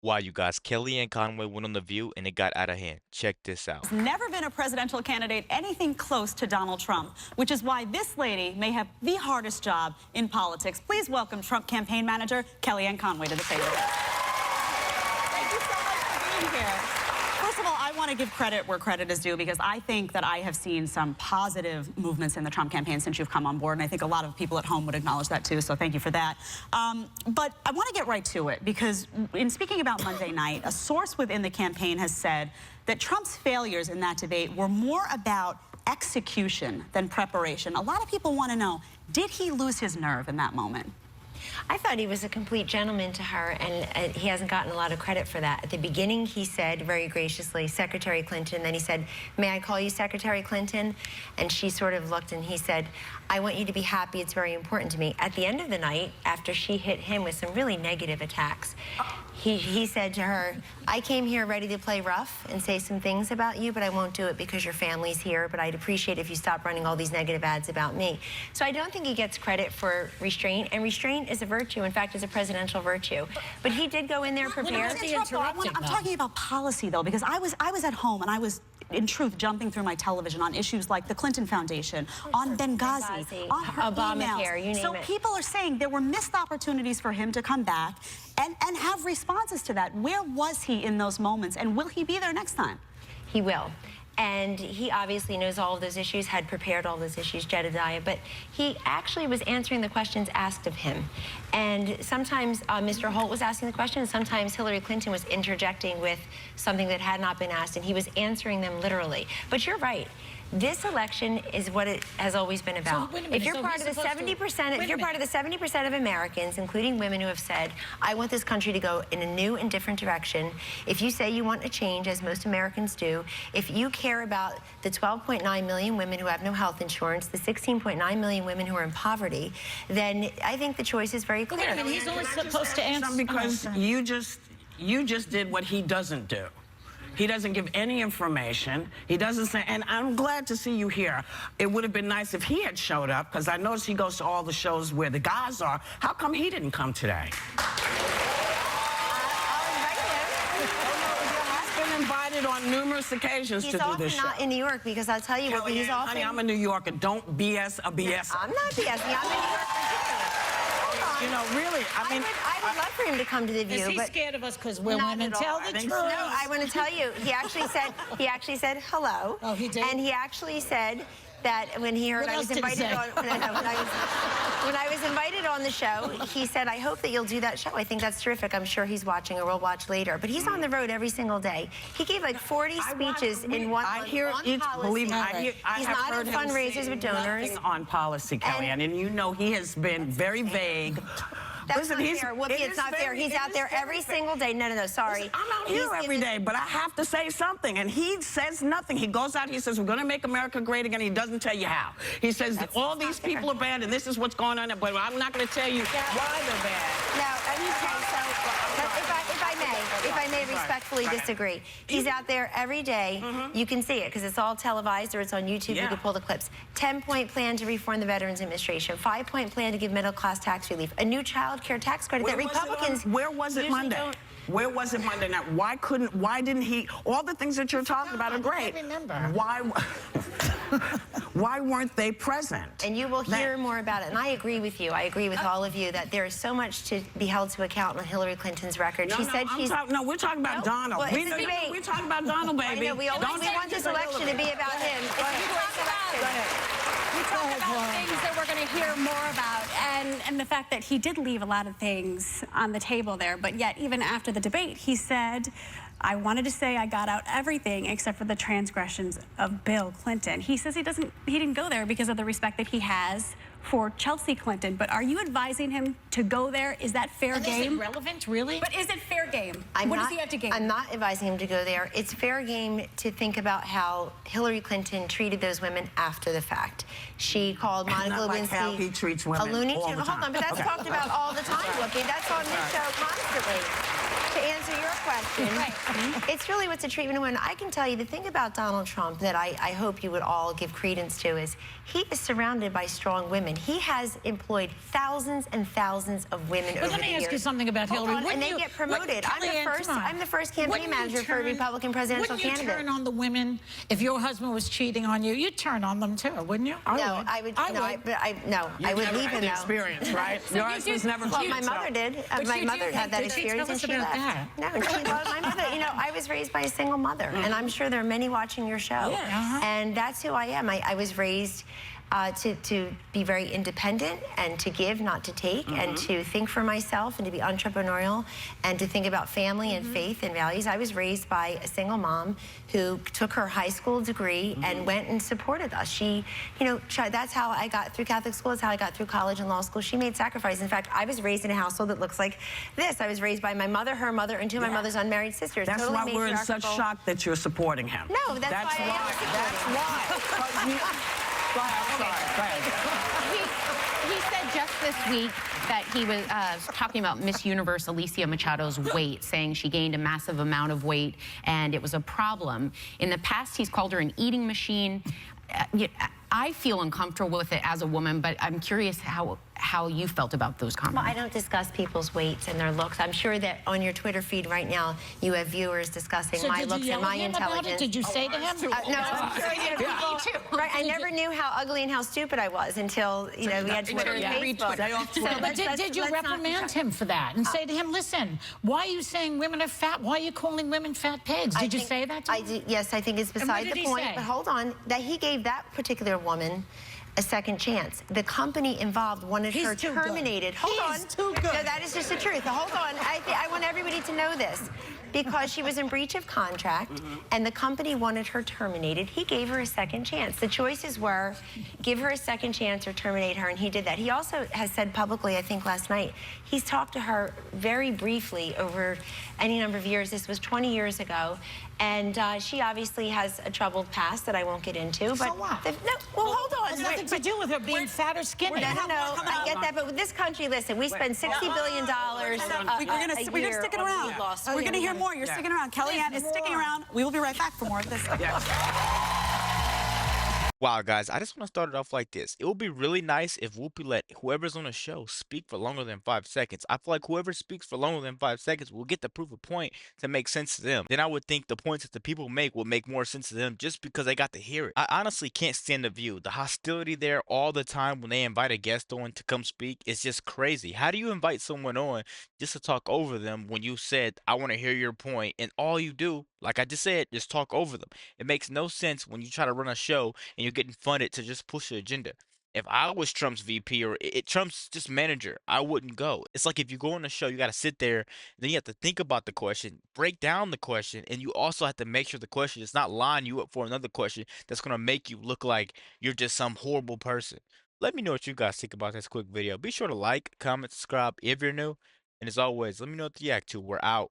Wow, you guys, Kellyanne Conway went on The View and it got out of hand. Check this out. There's never been a presidential candidate anything close to Donald Trump, which is why this lady may have the hardest job in politics. Please welcome Trump campaign manager Kellyanne Conway to the table. Thank you so much for being here. First of all, I want to give credit where credit is due because I think that I have seen some positive movements in the Trump campaign since you've come on board, and I think a lot of people at home would acknowledge that too, so thank you for that. But I want to get right to it because in speaking about Monday night, a source within the campaign has said that Trump's failures in that debate were more about execution than preparation. A lot of people want to know, did he lose his nerve in that moment? I thought he was a complete gentleman to her, and he hasn't gotten a lot of credit for that. At the beginning, he said very graciously, Secretary Clinton. Then he said, may I call you Secretary Clinton? And she sort of looked and he said, I want you to be happy. It's very important to me. At the end of the night, after she hit him with some really negative attacks, he said to her, I came here ready to play rough and say some things about you, but I won't do it because your family's here, but I'd appreciate if you stop running all these negative ads about me. So I don't think he gets credit for restraint, and restraint is a virtue. In fact, it's a presidential virtue. But he did go in there prepared. I'm talking about policy, though, because I was at home and I was, in truth, jumping through my television on issues like the Clinton Foundation, on Benghazi, on her Obamacare, emails. you name so it. people are saying there were missed opportunities for him to come back and have responses to that. Where was he in those moments, and will he be there next time? He will. And he obviously knows all of those issues, had prepared all those issues, Jedediah, but he actually was answering the questions asked of him. And sometimes Mr. Holt was asking the questions, sometimes Hillary Clinton was interjecting with something that had not been asked, and he was answering them literally. But you're right. This election is what it has always been about. So, if you're part of the 70%, if you're part of the 70% of Americans, including women who have said, I want this country to go in a new and different direction, if you say you want a change, as most Americans do, if you care about the 12.9 million women who have no health insurance, the 16.9 million women who are in poverty, then I think the choice is very clear. And he's only supposed to answer because you just did what he doesn't do. He doesn't give any information. He doesn't say, and I'm glad to see you here. It would have been nice if he had showed up, because I noticed he goes to all the shows where the guys are. How come he didn't come today? He's been invited on numerous occasions to do this show. He's often not in New York, because I'll tell you what, he's often... Honey, I'm a New Yorker. Don't BS a BS. I'm not BSing. I'm in New York. You know, really, I mean... I would love for him to come to The View, Is he but scared of us because we're women? Tell the truth. No, I want to tell you, he actually said hello. Oh, he did? And he actually said that when he heard What I else was did he invited say? on, when I was invited on the show, he said, I hope that you'll do that show. I think that's terrific. I'm sure he's watching, or we'll watch later. But he's on the road every single day. He gave like 40 speeches in one month on policy. Believe me, He's not at fundraisers with donors. Nothing on policy, Kellyanne, and you know he has been very vague. That's not fair. Whoopi, it's not fair. He's out there every single day. No, sorry. Listen, I'm out here every day, but I have to say something, and he says nothing. He goes out, he says, we're going to make America great again. He doesn't tell you how. He says, all these people are bad, and this is what's going on, but I'm not going to tell you why they're bad. No, okay, so if I may respectfully disagree. He's out there every day. You can see it because it's all televised or it's on YouTube. You can pull the clips. 10-point plan to reform the Veterans Administration. 5-point plan to give middle-class tax relief. A new child care tax credit that Republicans... Where was it Monday? Where was it Monday night? Why didn't he... All the things that you're talking about are great. I remember. Why weren't they present? And you will hear more about it. And I agree with you. I agree with all of you that there is so much to be held to account on Hillary Clinton's record. She said she's... No, we're talking about Donald. Well, we're talking about Donald, baby. I know, we want this election to be about him. It's a choice election. We talked about things that we're going to hear more about, and the fact that he did leave a lot of things on the table there, but yet even after the debate, he said, I wanted to say I got out everything except for the transgressions of Bill Clinton. He says he didn't go there because of the respect that he has for Chelsea Clinton, but are you advising him to go there? Is that fair game? Is it relevant, really? But is it fair game? What does he have to gain? I'm not advising him to go there. It's fair game to think about how Hillary Clinton treated those women after the fact. She called Monica Lewinsky how he treats women a loony all tune. the time. Hold on, but that's talked about all the time, Whoopi. That's on this show constantly. To answer your question. It's really what's a treatment of women. I can tell you the thing about Donald Trump that I hope you would all give credence to is he is surrounded by strong women. He has employed thousands and thousands of women over the years. Let me ask you something about Hillary. And they get promoted. I'm the first campaign manager for a Republican presidential candidate. Wouldn't you turn on the women if your husband was cheating on you? You'd turn on them too, wouldn't you? I would. I would leave him though. Experience, right? Your husband's never Well, cheated. my mother did. My mother had that experience, and she left. No, and she loved my mother. You know, I was raised by a single mother, and I'm sure there are many watching your show. Yeah. And that's who I am. I was raised to be very independent and to give, not to take, and to think for myself and to be entrepreneurial and to think about family and faith and values. I was raised by a single mom who took her high school degree and went and supported us. She, you know, that's how I got through Catholic school. That's how I got through college and law school. She made sacrifices. In fact, I was raised in a household that looks like this. I was raised by my mother, her mother, and two of my mother's unmarried sisters. That's totally why we're in such shock that you're supporting him. No, that's why I am supporting him. That's why. Go ahead. He said just this week that he was talking about Miss Universe Alicia Machado's weight, saying she gained a massive amount of weight and it was a problem. In the past, he's called her an eating machine. I feel uncomfortable with it as a woman, but I'm curious how you felt about those comments. Well, I don't discuss people's weights and their looks. I'm sure that on your Twitter feed right now, you have viewers discussing my looks and my intelligence. Did you say to him? No, I'm sure you people. Right, I never knew how ugly and how stupid I was until, you know, we had Twitter and Facebook. But did you reprimand him for that and say to him, listen, why are you saying women are fat? Why are you calling women fat pigs? Did you say that to him? Yes, I think it's beside the point. But hold on, that he gave that particular woman a second chance. The company involved wanted her terminated. Hold on. Too good. No, that is just the truth. Hold on. I want everybody to know this. Because she was in breach of contract and the company wanted her terminated, he gave her a second chance. The choices were give her a second chance or terminate her, and he did that. He also has said publicly, I think last night, he's talked to her very briefly over any number of years. This was 20 years ago, and she obviously has a troubled past that I won't get into. So but what? No, well, hold on. It has nothing to do with her being fat or skinny. No, I get that, but with this country, listen, we spend $60 billion We're going to stick it around. We're going to hear more. You're sticking around. Kellyanne is sticking around. We will be right back for more of this. Wow, guys, I just want to start it off like this. It would be really nice if Whoopi let whoever's on the show speak for longer than 5 seconds. I feel like whoever speaks for longer than 5 seconds will get to prove a point to make sense to them. Then I would think the points that the people make will make more sense to them just because they got to hear it. I honestly can't stand the View. The hostility there all the time when they invite a guest on to come speak is just crazy. How do you invite someone on just to talk over them when you said, I want to hear your point, and all you do, like I just said, just talk over them? It makes no sense when you try to run a show and you're getting funded to just push the agenda. If I was Trump's VP or Trump's just manager, I wouldn't go. It's like if you go on the show, you got to sit there, then you have to think about the question, break down the question, and you also have to make sure the question is not lining you up for another question that's going to make you look like you're just some horrible person. Let me know what you guys think about this quick video. Be sure to like, comment, subscribe if you're new. And as always, let me know what to react to. We're out.